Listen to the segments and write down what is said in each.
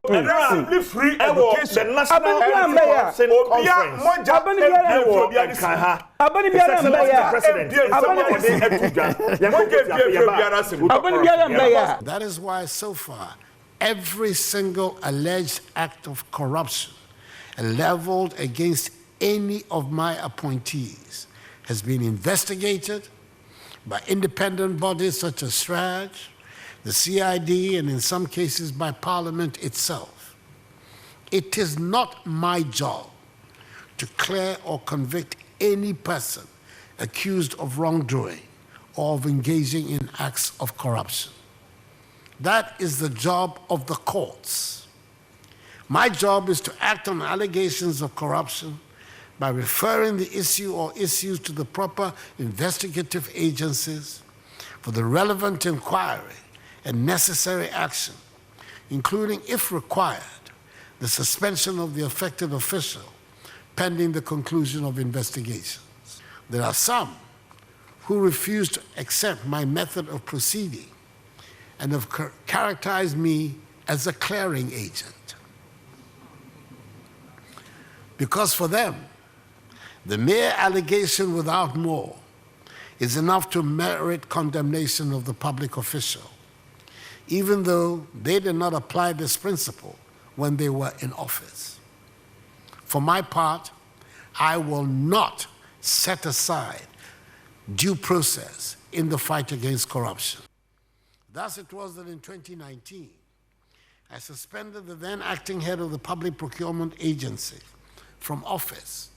Relatively free education. The National Corruption Conference. That is why so far every single alleged act of corruption leveled against any of my appointees has been investigated by independent bodies such as SRAJ, the CID, and in some cases by Parliament itself. It is not my job to clear or convict any person accused of wrongdoing or of engaging in acts of corruption. That is the job of the courts. My job is to act on allegations of corruption by referring the issue or issues to the proper investigative agencies for the relevant inquiry and necessary action, including, if required, the suspension of the affected official pending the conclusion of investigations. There are some who refuse to accept my method of proceeding and have characterized me as a clearing agent. Because for them, the mere allegation without more is enough to merit condemnation of the public official, even though they did not apply this principle when they were in office. For my part, I will not set aside due process in the fight against corruption. Thus it was that in 2019, I suspended the then acting head of the Public Procurement Agency from office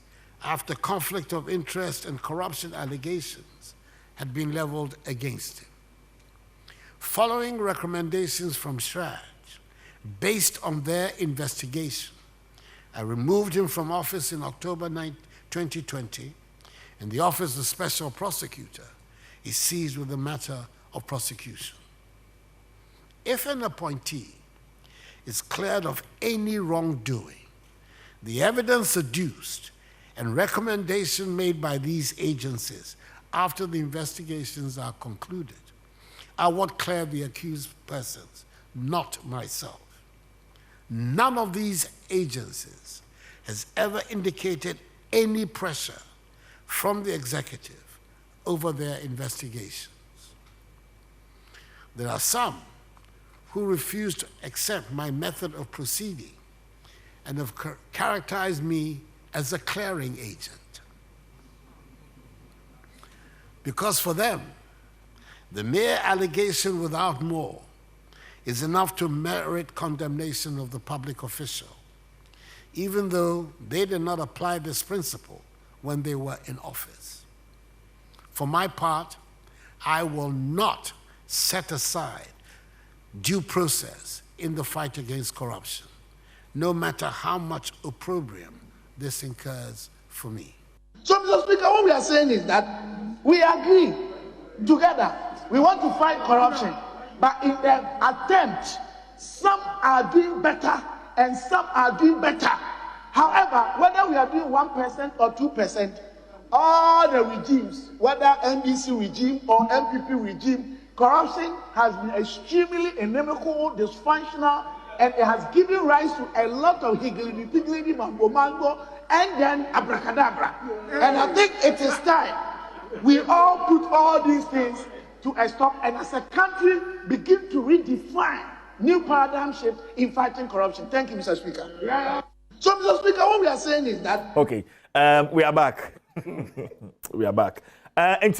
after conflict of interest and corruption allegations had been leveled against him. Following recommendations from SRAJ, based on their investigation, I removed him from office in October 2020, and the Office of Special Prosecutor is seized with the matter of prosecution. If an appointee is cleared of any wrongdoing, the evidence adduced and recommendation made by these agencies after the investigations are concluded are what clear the accused persons, not myself. None of these agencies has ever indicated any pressure from the executive over their investigations. There are some who refuse to accept my method of proceeding and have characterized me as a clearing agent. Because for them, the mere allegation without more is enough to merit condemnation of the public official, even though they did not apply this principle when they were in office. For my part, I will not set aside due process in the fight against corruption, no matter how much opprobrium this incurs for me. So, Mr. Speaker, what we are saying is that we agree together. We want to fight corruption, but in the attempt, some are doing better and some are doing better. However, whether we are doing 1% or 2%, all the regimes, whether NDC regime or MPP regime, corruption has been extremely inimical, dysfunctional, and it has given rise to a lot of higgledy-piggledy, mambo-mango, and then abracadabra. And I think it is time we all put all these things to a stop, and as a country begin to redefine new paradigm shift in fighting corruption. Thank you, Mr. Speaker. Yeah. So, Mr. Speaker, what we are saying is that... Okay, we are back. We are back. And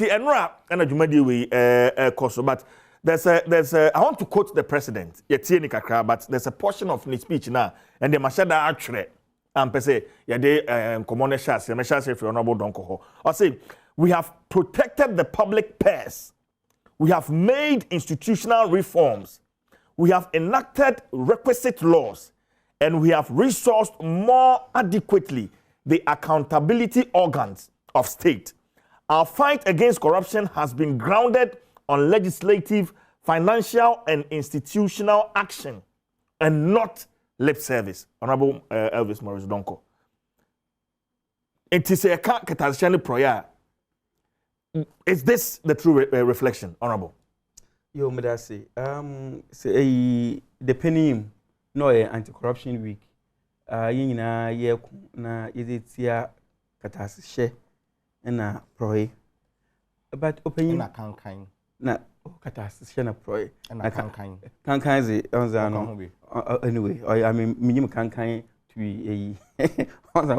but there's a, I want to quote the president, but there's a portion of his speech now, and the Mashada actually, and say, common chassis, if you're not donko. I say, we have protected the public purse. We have made institutional reforms. We have enacted requisite laws, and we have resourced more adequately the accountability organs of state. Our fight against corruption has been grounded on legislative, financial, and institutional action, and not lip service. Honorable Elvis Morris Donko. It is a catastrophic prayer. Is this the true reflection, Honorable? Yo, Medasi. Say the penny no anti-corruption week. Yina ye na yetia katashe na proye. But opinion na kankan na katashe na proye. Na kankan. Kankan is onzano. Anyway, I mean minimum kankan to be onza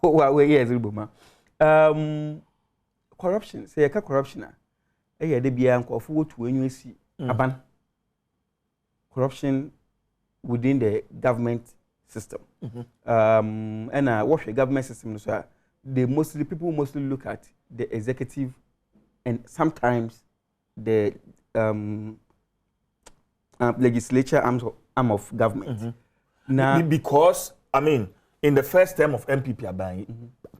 wa years rubuma. Corruption, say a corruption. De bia nkofo to enyu si aban. Corruption within the government system. And what the government system is, people mostly look at the executive and sometimes the legislature arm of government. Now, because I mean, in the first term of MPP Aban,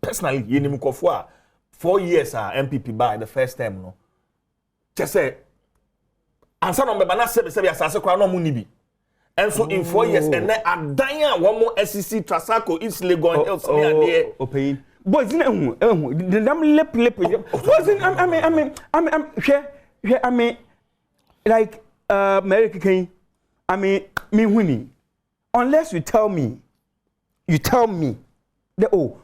personally, you 4 years MPP by the first term, no. Just say, and some of the banana say asase kwa no munibi. And so in 4 years, and then Adanya one more SEC Trasaco is Legon else me and there. Opinion. Boys, the damn lip. I mean, like America, I mean, me winning. Unless you tell me, the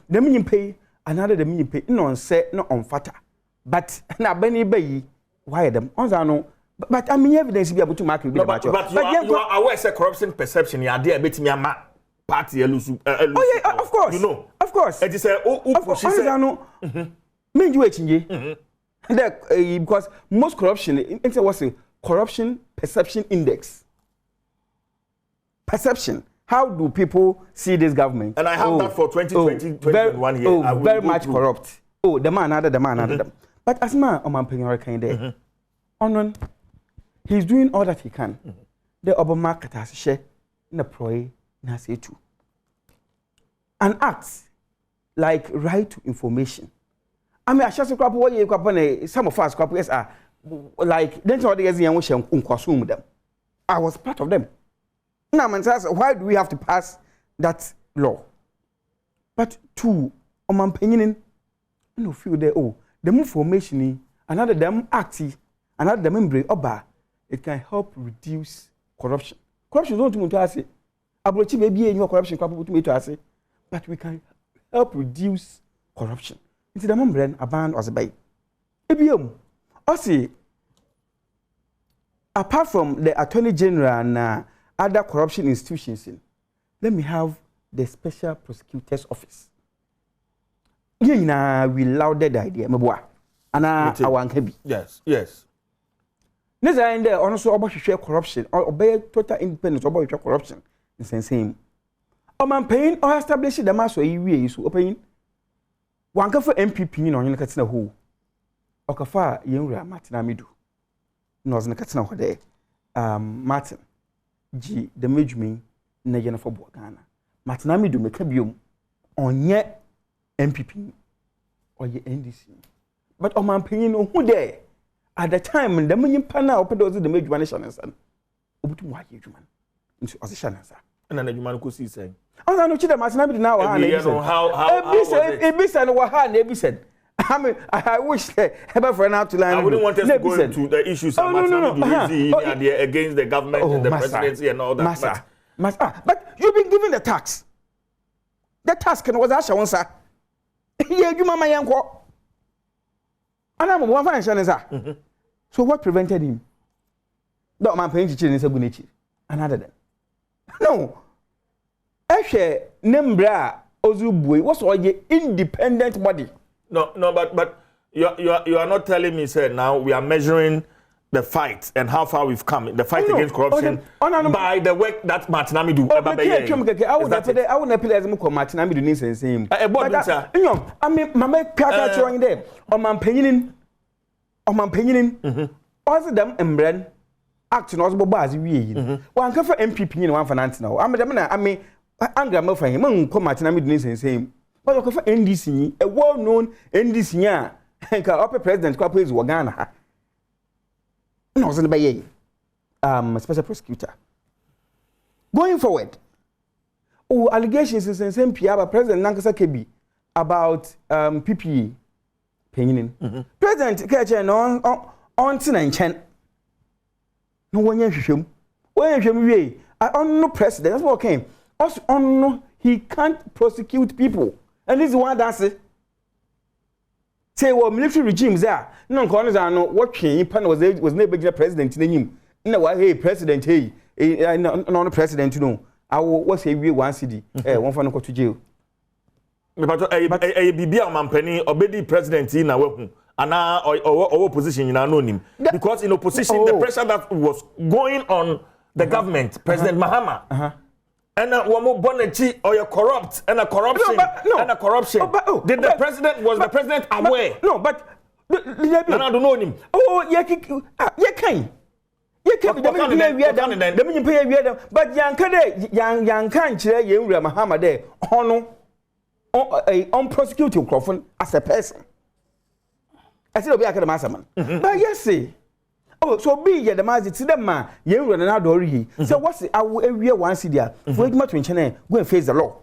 mean pay, another the mean pay, no on set, not on fatter. But na Benny Bay, why them? But I mean, evidence be able to mark it. No, but you are aware of corruption perception. You are there, bet me a party. Oh yeah, of course. You know, of course. It is a mean you change. Because most corruption, it's what's a corruption perception index. Perception. How do people see this government? And I have that for 2020, 2021 here. Very much corrupt. The man other. But as man, Penior kind there. On he's doing all that he can. The Obama has share in the proy na say too. And acts like right to information. I mean, I just a couple what some of us couple years are like then all the years young with them. I was part of them. Now, man says, why do we have to pass that law? But two, opinion, no feel there. The more formation, another them acty, another them membrane, it can help reduce corruption. Corruption don't want to say, abrochi baby in your corruption, but we can help reduce corruption. Into the membrane, a ban or a bay. Also, apart from the Attorney General and other corruption institutions, let me have the Special Prosecutor's Office. We lauded the idea, and I want to be. Yes. Next time there also about share corruption or obey total independence about corruption. It's the same. Man paying or establish the mass way so open. One for MPP no yin katina ho. Okafa yenwura Martin Amidu. No zna katina ho there. Martin G the majumi na yena for Ghana. Martin Amidu meka biom onye MPP or ye NDC. But man paying no who there. At the time, the money pana open those the major nation and son. Obutu wa ye dwuma. Nti osesha sir. And then dwuma ko si say. Oh no, chida Martin Amidu now ha na. How Ebisa no wa ha na Ebisa. I wish ever for now to line. I wouldn't want us to go into the issues of Martin Amidu against the government and the presidency and all that. But you've been given the tax. The task was Asha one sir. Ye dwuma ma yanko. And I'm one financial answer. So what prevented him? No man paying to change Gunichi. Another than. No. Eshe Nembra Ozubwe was all ye independent body. No, but you are not telling me, sir, now we are measuring the fight and how far we've come, the fight against corruption by the work that Martin Amidu. I would appeal as Martin Amidu needs the same. I mean, Mamma Kaka showing there. Man penning. Also, them and Bren acting as Bobaz. One can for MPP in one finance now. I mean, Angra for him, Martin Amidu needs the same. But you can for NDC, a well known NDC, and upper president, Corporates Wagana. No, it's by special prosecutor. Going forward, allegations is the same PR President Nankasa Kebi about PPE paying. President Kechen on Tina Chen. No one yashim. When you on no president. That's what came. Also, on no, he can't prosecute people, and this is one that's it. Say well, military regimes there. No, corners are no watching. Pan was never president in him. No, why hey president hey, no president you know. I was say we one city. One for no go to jail. But a Bibia Mampeni obedi president in a weapon. And now our position in anonym because in opposition the pressure that was going on the government, President Mahama, and one more bonnet or you corrupt and a corruption and a corruption. Did the president was the president aware? No, but I don't know him. Oh, yeah, can. You can't pay but young can't share you Mahama there on unprosecuted Crawford as a person. I said, "Obi akada masaman." But yes, see. Oh, so be ye the mazi to them man. Ye run na dori. So what's it? I will every one city. For it to channel go and face the law.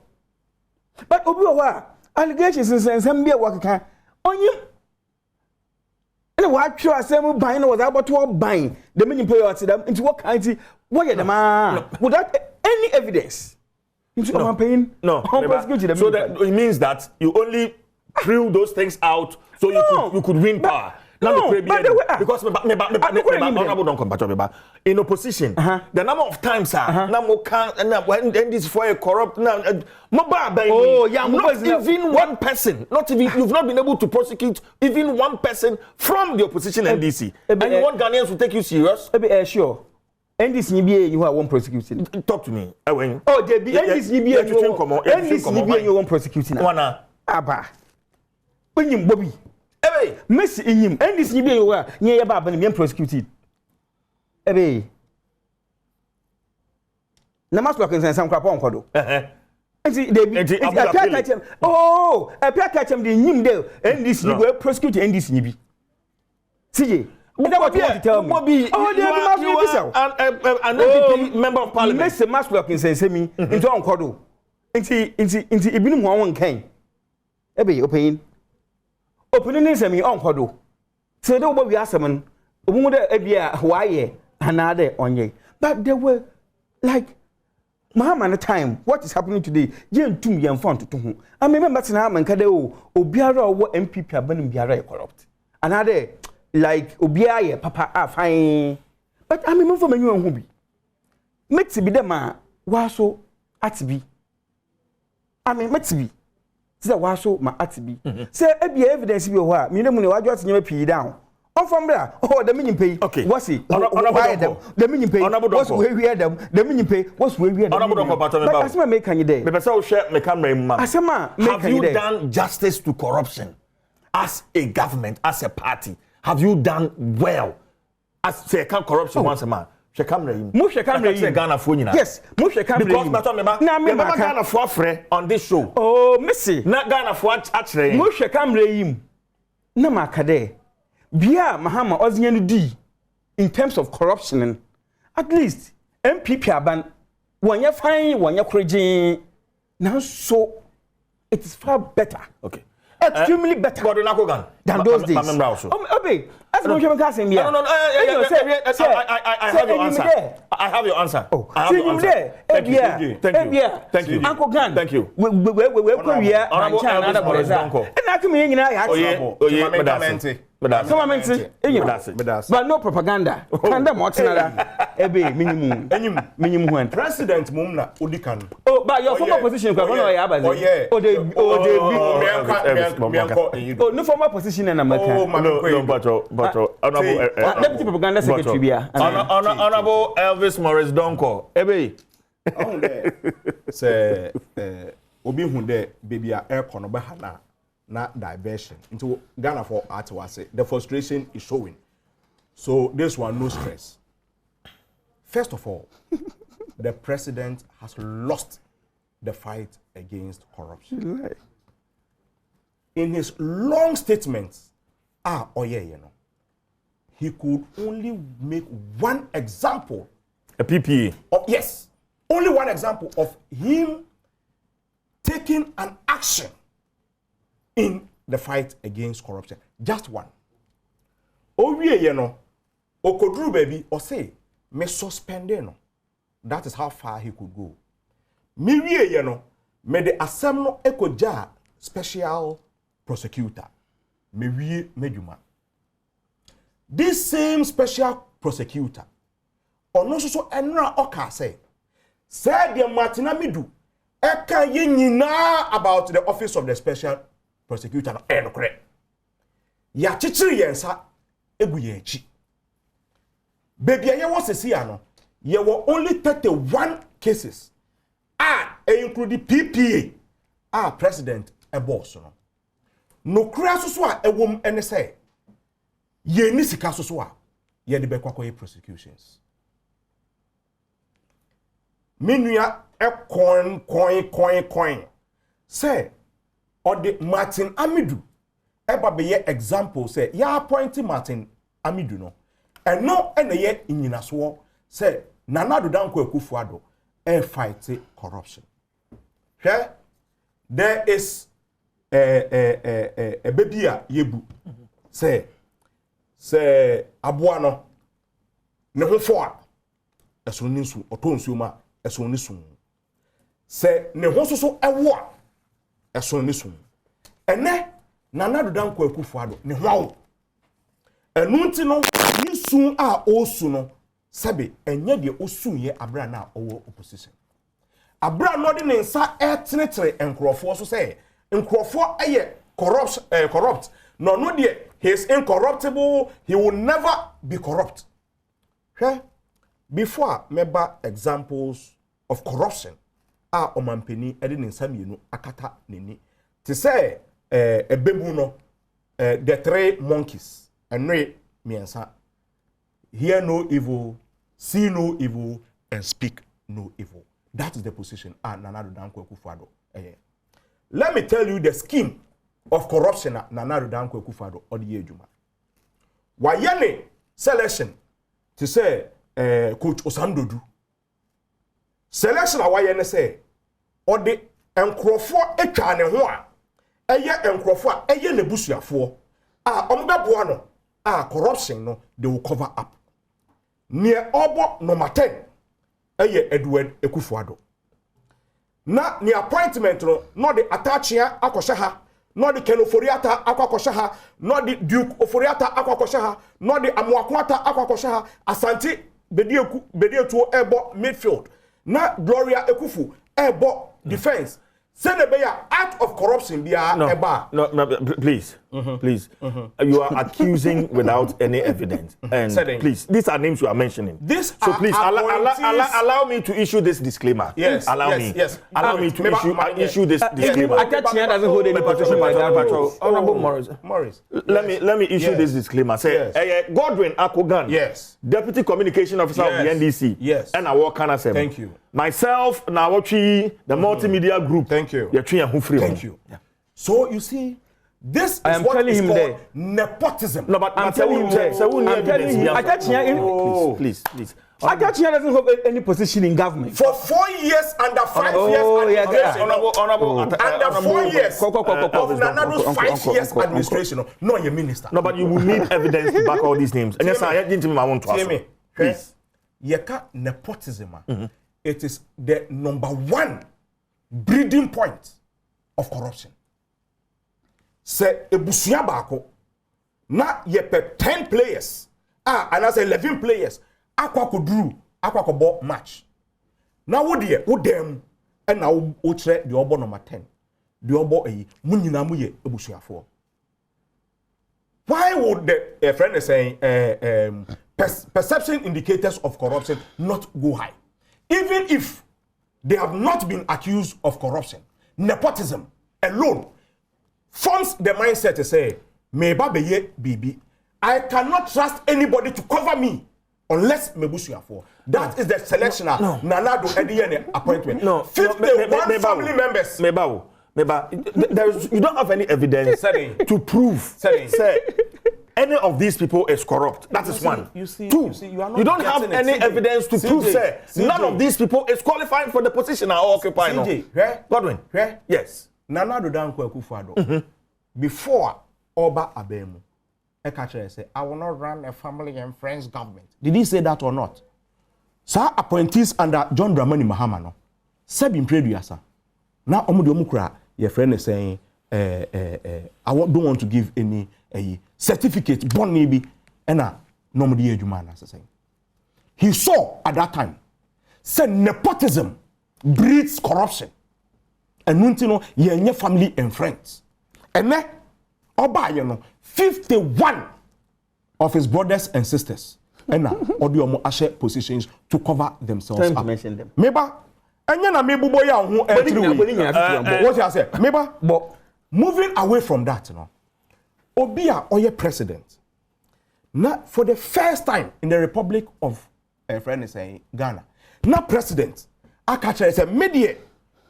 But obi wa allegations and some be work can on you. And what sure asem buying was about to buying. The meaning pay out to them into what kind what ye the man without any evidence. Into no paying no. So that it means that you only threw those things out so you could win power. Because in opposition, the number of times when this for a corrupt not even one person, not even you've not been able to prosecute even one person from the opposition NDC. And you want Ghanaians to take you serious? Sure. NDC you are one prosecuting. Talk to me. Oh, there be NDC you won't prosecuting. Wana Abba. When you Bobby. Ebe, Messi in him, and this you be near your bab and prosecuted. Ebe. Namaswak and some crap on Kodo. Oh, a pack catch him the Nimdale, and this you were prosecuted and this Nibi. See, what you want to tell me? Oh, there an member of parliament. Messi Maswak and say me into on Kodo. Into Ibn one came. Ebe, open. Opening is me on Kodo. So don't we ask them, why another on ye. But there were like Mahama at time. What is happening today? Yen to me and fun to whom. I remember Tinam and Kadeo, Obiara or MPP abanim Biara corrupt. Another like Obiara, Papa, fine. But I remember from a new hobby. Met be the man, was so at be. I mean, met be. Say waso ma atibi say e be evidence bi ho a me nemu ne wadwo atenye pii down on from there oh the meaning pay what's it the meaning pay what's we hear them the meaning pay what's we hear them but asema make kan you there me say o share me camera mu asema make kan you there have you done justice to corruption as a government as a party have you done well as say can corruption once a man she camera him mo she camera him Ghana fo nyina yes mo she camera him because na me Ghana fo afre on this show oh missy na Ghana fo achre mo she camera him na makade bia Mahama ozinya no di in terms of corruption at least MPP aban wanya fine wanya korogin now so it is far better okay extremely better than those days. Obe, as no human can no, I have your answer. I have your answer. Oh, I have your answer. Thank you. Uncle Gan. Thank you. We Korea and China and other. And I come in but no propaganda. Kanda motinara. Ebe minimum. President Mumna Udikan. Oh, but your former position kwa kono ya abazi. Oh, no former position in America. But honorable deputy propaganda secretary bia. Honorable Elvis Morris Donko. Ebe. Oh there. Say obi hu there baby a air kono be hana na diversion into Ghana for art was the frustration is showing. So this one no stress. First of all, the president has lost the fight against corruption. In his long statements, he could only make one example. A PPA. Yes, only one example of him taking an action in the fight against corruption. Just one. Okodru baby or say me suspend no. that is how far he could go. Me wie ye no, me de asem no ekoja special prosecutor. Me wie medjuma. This same special prosecutor, ono so enra oka say the Martina Midu, eka ye nyina about the office of the special prosecutor no enokre. Ya chichiri yensa egu ye echi. Baby ye was a no, ye were only 31 cases. Including PPA, president a boss no. No kra so a ewom ene say ye ni sika so a ye de bekwa prosecutions. Minua coin say or the Martin Amidu eba be ye example say ya appointing Martin Amidu no and no ene ye inyinaso say Nana Danko Akufo-Addo fight corruption. Okay? There is a baby yebu say abuano ne ho fo a eso ninsu otonsu ma eso nisu say ne ho so ewo a eso nisu ene Nana Danko Akufo-Addo ne ho awo enu nti no nisu a osu no sabe enye de osu ye abra na owo opposition abra no de nsa etenetere enkrofo so say enkrofo eye corrupt no de he is incorruptible, he will never be corrupt. Okay? Before member examples of corruption are omampeni edi nsa mienu akata nini to say a bebu no the three monkeys and miensa hear no evil, see no evil, and speak no evil. That is the position Nana Danko Akufo-Addo. Let me tell you the scheme of corruption Nana Danko Akufo-Addo or the Ejuma. Wayene selection to say Coach Osandodu. Selection wayene say or the enkrofo etwa ne ho a eye enkrofo a eye nebusuafo omgaboa no corruption no they will cover up. Near obo number 10 eye Edward Akufo-Addo. Na ni appointment no not the Atachia akosha not the Kenoforiata akosha not the Duke Oforiata akosha not the Amuakwata akosha Asante Bedietu ebo midfield. Na Gloria Ekufu ebo defense. Senebeya out of corruption eba. No, please. Please. You are accusing without any evidence. And please, these are names you are mentioning. So please allow me to issue this disclaimer. Yes. Allow me to issue this disclaimer. Atachia doesn't hold any position by that. Honorable Morris. Let me issue this disclaimer. Say Godwin Akogan. Yes. Deputy Communication Officer of the NDC. Yes. And I work on Thank you. Myself, Nnawotwe, the multimedia group. Thank you. Thank you. Yeah. So you see, this I is am what telling is him called there. nepotism. No, but I'm telling him there. I'm telling him. Atachia, please. Atachia doesn't hold any position in government. For 4 years under 5 years administration. Under 4 years of Nanado's 5 years administration. No, you're minister. No, but you will need evidence to back all these names. And yes, I didn't want to ask. Please. Yeka nepotism. It is the number 1 breeding point of corruption. Say ebusuya bako na yepe 10 players and as 11 players akwa ko bo match. Now wo dem and now wo kire the obo number 10. The obo mu nyina mu ye ebusuafo. Why would the friend is saying perception indicators of corruption not go high? Even if they have not been accused of corruption, nepotism alone forms the mindset to say, "Meba beye bibi, I cannot trust anybody to cover me unless mebusuafo." That is the selection. Nanado Ediene appointment. 51 family members. You don't have any evidence to prove. Say, any of these people is corrupt. That is one. Two, you don't have any evidence to prove none of these people is qualifying for the position I occupy now. Godwin, yes. Nana Danko Akufo-Addo, before Oba Abemu, Ekache say, "I will not run a family and friends government." Did he say that or not? Sa appointees under John Dramani Mahama no. Sebi mpreduasa. Na omo de omo kura your friend is saying don't want to give any certificate born maybe and no more adwuma na saying. He saw at that time say nepotism breeds corruption. And nuntino yenye family and friends. And ne oba you know 51 of his brothers and sisters and odiomo ashe positions to cover themselves Time up. to mention them. Meba enya na mebubo ya ho what you say meba but moving away from that no obi a oye president na for the first time in the Republic of friend is saying Ghana na president aka chere say media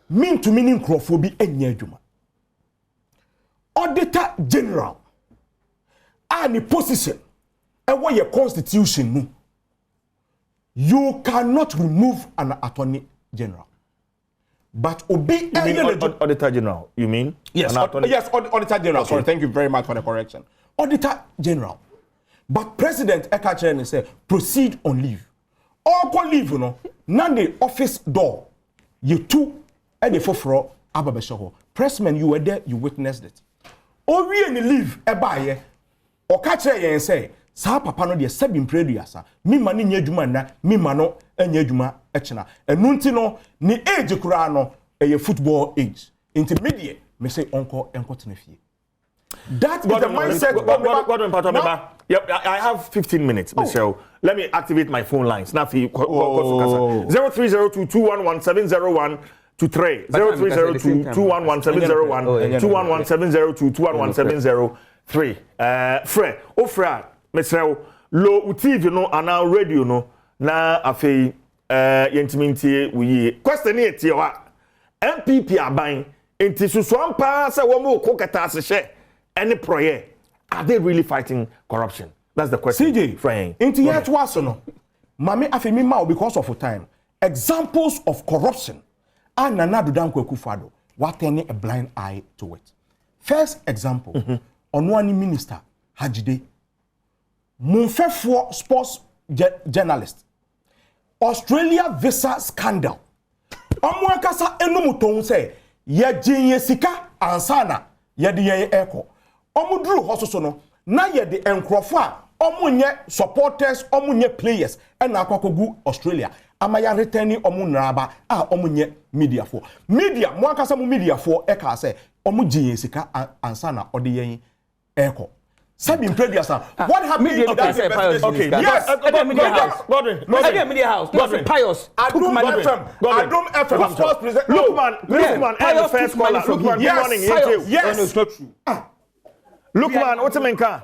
mean to meaning crofobia enya adwuma auditor general any position and what your constitution no you cannot remove an attorney general but obi auditor general you mean yes auditor general okay. Sorry, thank you very much for the correction. Auditor general but president eka say proceed on leave or go leave you know na the office door you two and the foforo ababesho pressman you were there you witnessed it o we any leave e ba ye o ka kire yen say sa papa no de sebi mpreduasa mi ma ne nyadwuma na mi ma no anya adwuma e kina enu nti no ni age kura no e football age intermediate me say onko enkotena fie. That is the mindset. Yep, I have 15 minutes, Michelle. Let me activate my phone lines. Nafi 0302211701 to 3 0302211701 21170221170 Fred, Ofra, Michelle, low TV no and now radio no na afei yentimintie we question here tiwa MPP aban enti susuan pa se wo mo kokata se any project. Are they really fighting corruption? That's the question. CJ, Frank. Into yet was no. Mami afemi ma because of time. Examples of corruption. And Nana Danko Kufado. What turning a blind eye to it. First example. Onwani minister Hajide. Munfefo sports journalist. Australia visa scandal. Omwakasa enumuton say ye jinye sika ansana ye de ye eko. Omudru hososo no na ye de enkrofo a omunye supporters omunye players and akwakogu Australia amaya returning omunraba a omunye media for media mo akasa mu media for e ka say omugye sika ansana ode yen eko sabi previous what happened to that investigation? Okay, yes, media house. Media house. Pious. Adom FM. Sports presenter. Lookman, and the first caller. Lookman, good morning. Yes, it's not true. Lookman, what's a menka?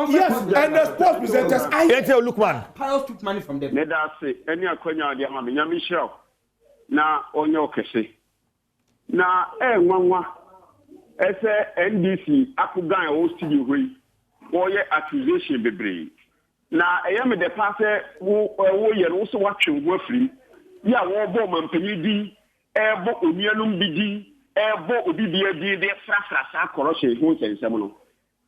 Yes, and the sports presenters. I tell Lookman. Pious took money from them. Neda say any akwanya de ma me nyame hyew na onye okese na nwanwa ese NDC akugan o studio hoi wo ye accusation bebre na eyame de passe wo ye no so watwe wo afiri ya wo bo mampani di ebo onuanum bidi ebo obi bia di de frafra sa corruption ho sensem no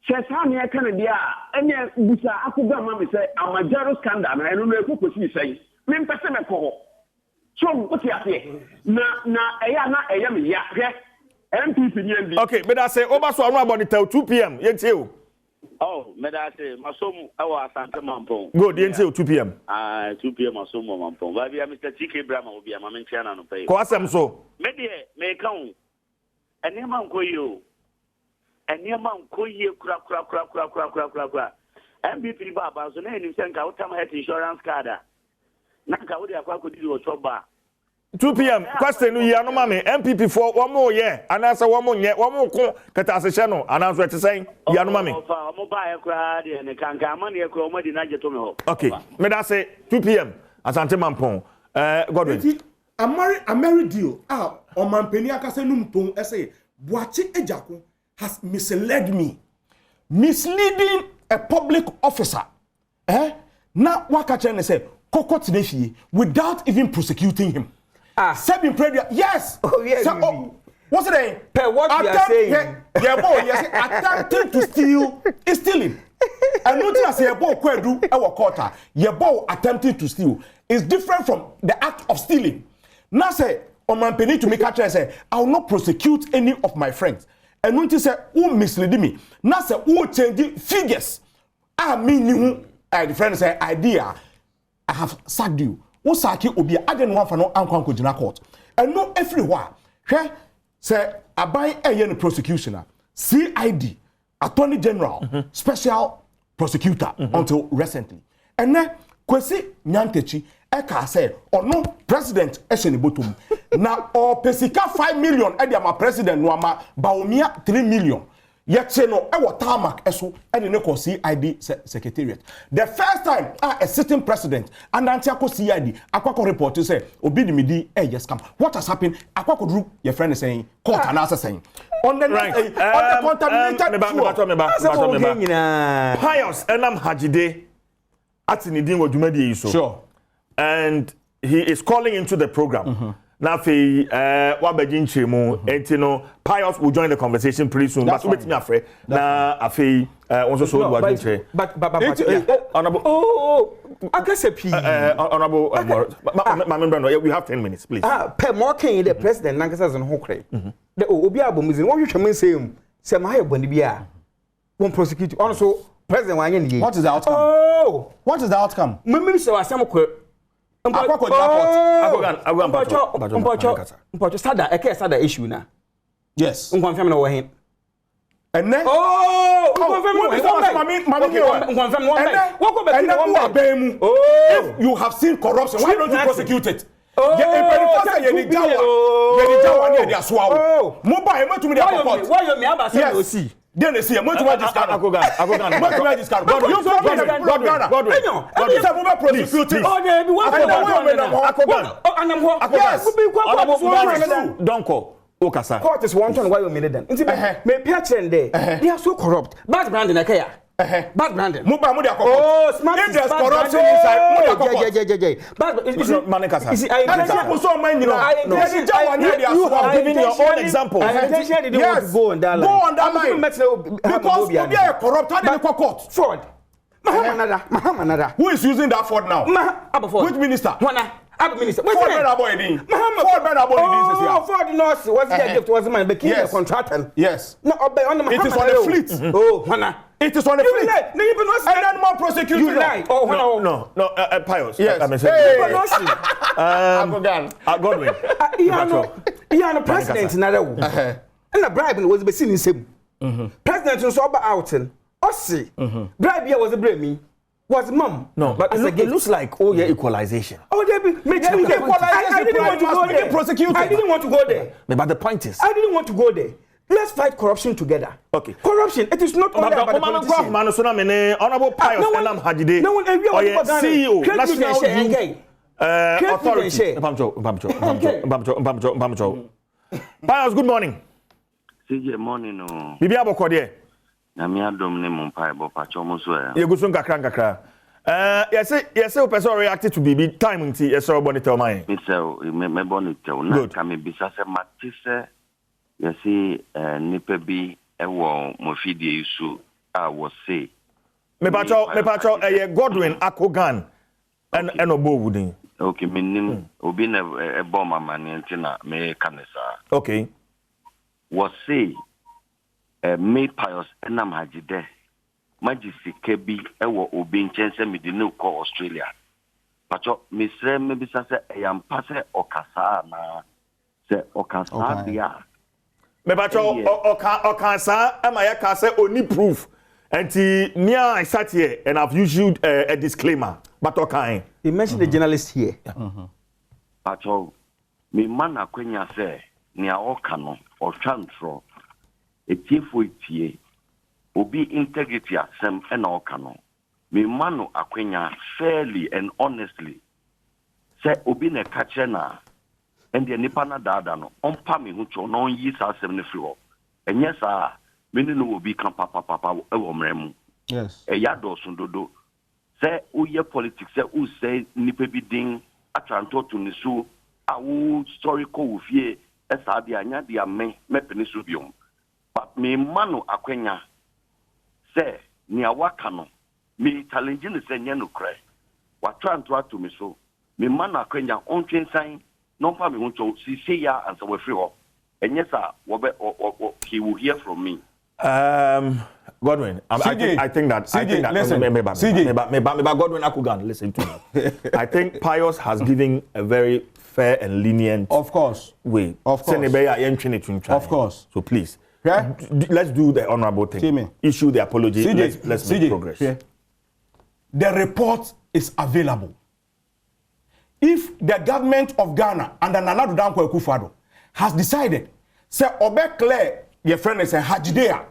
sesa ne aka ne dia ene busa akugan ma me say amajaro scandal na eno no ekokosi sei me mpese me ko so what you say na eya me ya MPP ni ndi okay but I say over so anu about the 2 p.m. yentie o oh me da say masom awa asante mampon go yentie o 2 p.m. 2 p.m. masom mampon ba bia Mr. TK Brahma obi ama me ntia na no pay ko asem so me de me kan enema nkoyo enema nkoye kura MPP ba ba so na enim senka utam health insurance card na ka wo de akwa ko di o choba 2 p.m. Question no ya no mame MPP for one more year and answer one more year one more ko kata se no and answer to say ya no mame mo ba e kra de ne kanka ma ne kra mo di na je to me ho okay me da say 2 p.m. Asante Mampon Godwin a married deal on mampeni akase numton say Boachi Ejako has misled me misleading a public officer na waka chen say kokot defie without even prosecuting him. Seven prayer. Yes. Oh, yes. So, what's the name? What you are saying? Attempting to steal is stealing. And not just a boy kwedu our quarter. Your boy attempting to steal. is different from the act of stealing. Now say, Omampeni to make a choice say, I will not prosecute any of my friends. And when you say, who mislead me? Now say, who change figures? I mean, you, the friend say, idea, I have sacked you. Who sack you will be, I didn't want for no uncle Jina court. And no everywhere. Okay? Say, I buy a prosecutioner, CID, Attorney General, Special Prosecutor, until recently. And then, Kwesi Nyantechi, Eka say, or no president, Esheni Botum. Now, or Pesika 5 million, Ediama president, Nwama, Baumia 3 million. Yet, say no, I was tarmac, eso, and the Neko CID secretariat. The first time, a sitting president, and Antiako CID, Aquaco report to say, Obidi Midi, yes, come. What has happened? Aquaco group, your friend is saying, court and answer saying. On the right, on the contaminated Pius Nnam Hajide, Atinidin Wodumedi so. Sure. And he is calling into the program. Now, Wabajin Chemo, Entino, Pius will join the conversation pretty soon. But wait me afraid. Now, Afi also so Wabajin. But honorable, I guess a P. Honorable, we have 10 minutes, please. Per Morking, the president, Nankasas and Hokre. The Obiabum is in what you can say, Samaya Bonibia won't prosecute you. Also, President Wanyan. What is the outcome? Oh, what is the outcome? Maybe so, some Sada, a case other issue now. Yes. One family over him. And then, if you have seen corruption, why don't you prosecute it? Why you then they see a much more discount. You Okasa. Court is one why you made them. May patron there. They are so corrupt. Bad branding, Akaya. Bad branding. Oh, smart. If there's corruption inside, but it's not Manikasa. You have given your own example. Yes. Go on that line. Go on that line. Because they are corrupt. How did they court? Fraud. Mahamanada. Who is using that fraud now? Which minister? Minister. Ford Ford North was the gift was man became a contractor. Yes. No, on the it is on the fleet. Oh, Hana. It is on the fleet. And then more prosecution. You lie. Oh, no, Pius. Yes. Godwin. He are no president in another one. And the bribe was be seen in him. President was over out and Ossi. Bribe here was a blame. Was mom? No, but it looks like equalization. Oh, they equalization. I didn't want to go there. I didn't want to go there. But the point is, I didn't want to go there. Let's fight corruption together. Okay. Corruption. It is not only about the politician. Honorable Pius Nnam Hajide. No one CEO, National Authority. Pius, good morning. CJ morning no. Bibi abokode. Na me Adom ne mpa ebo pacho mo so ya. Ye gusun kakra. Yes o person react to Bibi time nti yes o boni tell my. Me say me boni tell na ka me bisa se mati se yes nipa bi ewo mo fidie isu a wo say. Me pacho Godwin Akogan and obo wudin. Okay, me nim obi na ebo mama ne nti na me kanesa. Okay. Wo say me Pius Nnam Hajide magisi kebi ewo obi nchense me di no call Australia pacho misre me bisa se eyampa se okasa na se okasa dia me pacho okasa am I ka se oni proof anti near I sat here and I've issued a disclaimer but okay you mentioned the journalist here pacho me man akwenya se nia okano o transfer etiefo etie obi integrity asem na okano me manu akwenya fairly and honestly say obi na kache na and the nipa na dada no ompa me hu cho no yi sa asem ne fri ho enye sa me no obi kan papa e wo mremu yes e ya do sundodo say uye politics say u say nipa bi din atranto to ni su awu story ko wo fie esa dia nya dia me penisu biom. But me manu akwenya say ni awaka no me challenge ni say nya no kra wa try to me so me man akwenya on train sign no pa me huncho si say ya and so we free ho and yes sir he will hear from me. Godwin, I think that listen, Godwin Akugan, listen to me. I think Pius has given a very fair and lenient of course way. Of course. Of course. So please, let's do the honorable thing. Issue the apology. Let's make progress. The report is available. If the government of Ghana under Nana Addo Dankwa Akufo-Addo has decided, say Obekle, your friend is a Hajidea,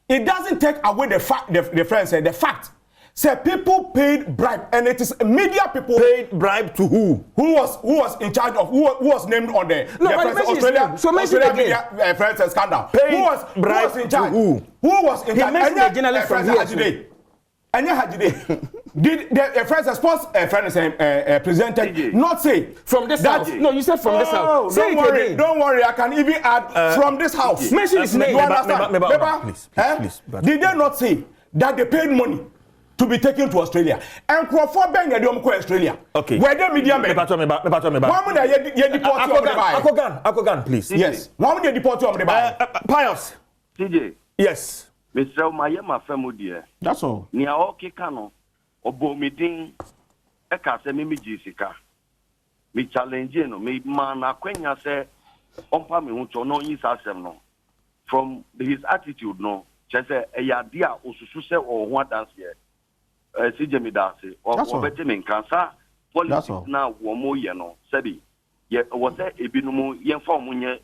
it doesn't take away the fact. The friend said the fact. Say people paid bribe, and it is media people paid bribe to who? Who was in charge of who was named on the Australia media friends scandal? Paid who was in charge? Who was in charge? He mentioned the journalist from here. Did the friends sports presented not say from this house? No, you said from this house. Don't worry. I can even add from this house. Mention his name. You understand? Please. Did they not say that they paid money to be taken to Australia? And Crawford Ben Adom go Australia. Okay. Where the media men? One minute, you deport you on the buy. Akogan, please. Yes. One minute, deport you on the buy. Pius. TJ. Yes. Mr. Mayema Femudia. That's all. Nia oke kano. Obo meeting. Eka se mimi jisika. Me challenge no. Me mana kwenya se. Ompa me huncho no yisa asem no. From his attitude no. Chese eyadia osusu se o hwa dance here. CJ me dance. Obete me nkansa. Politics na womo ye no. Sebi. Ye was there ebinumu yen form munye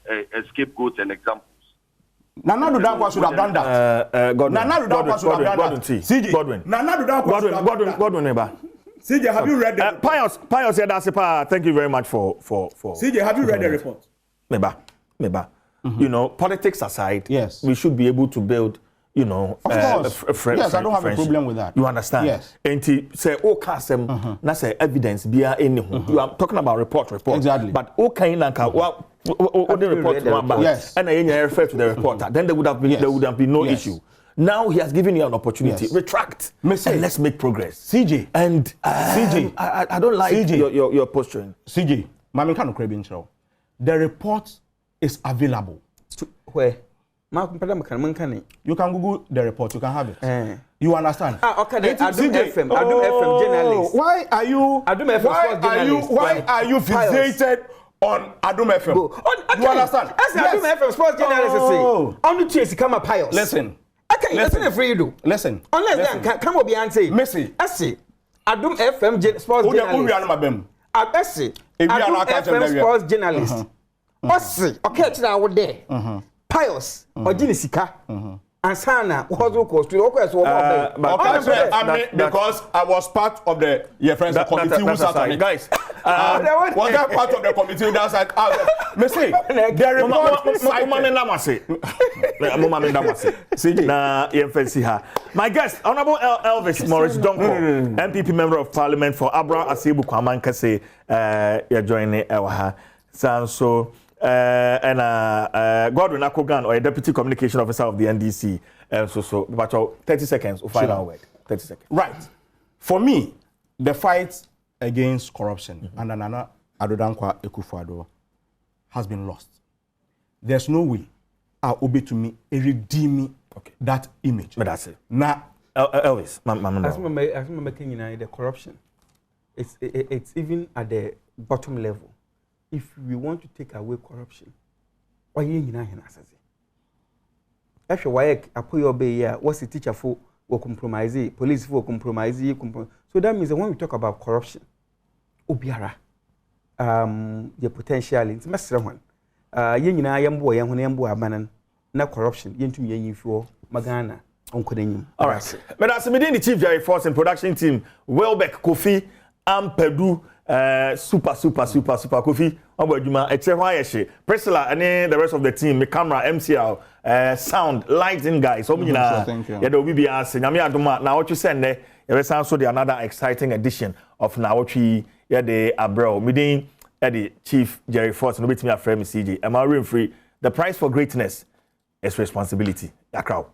scapegoat and example. Nana Addo Dankwa should have done that. Nana Addo Dankwa should have done that. CJ. Godwin. Nana Addo Dankwa should have done that. Godwin, neighbor. CJ, have you read the report? Pius, thank you very much for. CJ, have you read the report? Neighbor. You know, politics aside, yes, we should be able to build, you know, of course. Yes, I don't have a problem with that. You understand? Yes. And to say, kasem, na say evidence be anything. You are talking about report. Exactly. But the report yes, and I refer to the reporter, then there would have been no issue. Now he has given you an opportunity. Yes. Retract and let's make progress. CJ. And CJ, I don't like CJ. Your posturing. CJ, the report is available. Where? You can Google the report. You can have it. You understand? Okay. Adom FM journalist. Why are you? Adom FM Why are you fixated on Adom FM? You understand? As Adom FM sports journalist say, only chase come up Pius. Listen. Okay, listen for you do. Listen. Unless then come up and say, Messi. I say, Adom FM sports journalist. I say, Adom FM sports journalist. I say, okay, to that there. Pius or Jinisika and Sana was because I was part of the committee who sat on it. Guys, was that part of the committee that sat my guest, Honorable Elvis Morris Donko, MPP Member of Parliament for Abra Asebu Kwamanka, say you're joining our so and Godwin Akogan, or a Deputy Communication Officer of the NDC. But 30 seconds, we'll find our word. 30 seconds. Right. For me, the fight against corruption under Nana Addo Dankwa Akufo-Addo has been lost. There's no way Obi to me redeem that image. But that's it. Now, Elvis, as I'm making the corruption, it's even at the bottom level. If we want to take away corruption, why you na hena asase? Ehwe why apoyo be here, what's the teacher for will compromise, police for compromise, so that means that when we talk about corruption, obiara the potential in semester one. Ye nyina yambo yambo abanan na corruption yentumi yinfo magana onkodenyim. All right. But as within the Chief Jerry Force and production team, Welbeck, Kofi, Ampedu, super Kofi Obaduma Echehwayeshi Priscilla and the rest of the team, the camera, MCL, sound, lighting guys. So thank you. Yeah, there will be answer. Now what you send there, there also the another exciting edition of Nnawotwe. Yeah, the Abro meeting the Chief Jerry Force and me a friend CJ. Am I room free? The price for greatness is responsibility. That crowd.